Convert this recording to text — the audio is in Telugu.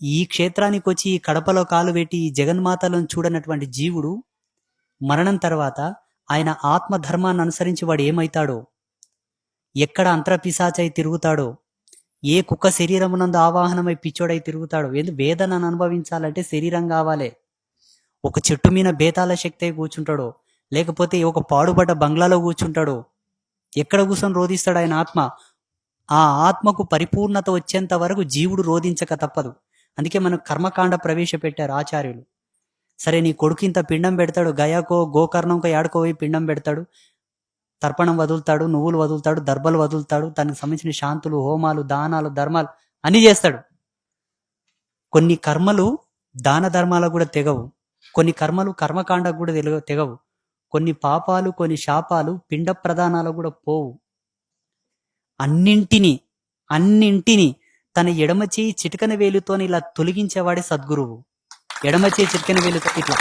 ఈ క్షేత్రానికి వచ్చి ఈ కడపలో కాలు పెట్టి ఈ జగన్మాతలను చూడనటువంటి జీవుడు మరణం తర్వాత ఆయన ఆత్మ ధర్మాన్ని అనుసరించి వాడు ఏమైతాడో, ఎక్కడ అంతరపిశాచై తిరుగుతాడో, ఏ కుక్క శరీరమునందు ఆవాహనమై పిచ్చోడై తిరుగుతాడో. వేదనను అనుభవించాలంటే శరీరం కావాలి. ఒక చెట్టు మీద బేతాళ శక్తి అయి కూర్చుంటాడో, లేకపోతే ఒక పాడుబడ్డ బంగ్లాలో కూర్చుంటాడో, ఎక్కడ కూర్చొని రోధిస్తాడు ఆయన ఆత్మ. ఆ ఆత్మకు పరిపూర్ణత వచ్చేంత వరకు జీవుడు రోధించక తప్పదు. అందుకే మనకు కర్మకాండ ప్రవేశపెట్టారు ఆచార్యులు. సరే, నీ కొడుకు ఇంత పిండం పెడతాడు, గయాకో గోకర్ణంకో ఏడుకో పోయి పిండం పెడతాడు, తర్పణం వదులుతాడు, నువ్వులు వదులుతాడు, దర్భలు వదులుతాడు, దానికి సంబంధించిన శాంతులు, హోమాలు, దానాలు, ధర్మాలు అన్నీ చేస్తాడు. కొన్ని కర్మలు దాన ధర్మాలకు కూడా తెగవు, కొన్ని కర్మలు కర్మకాండకు కూడా తెగవు, కొన్ని పాపాలు, కొన్ని శాపాలు పిండ ప్రదానాలకు కూడా పోవు. అన్నింటినీ తన ఎడమ చేయి చిటికన వేలుతో ఇలా తొలగించేవాడే సద్గురువు. ఎడమ చేయి చిటికన వేలుతో ఇట్లా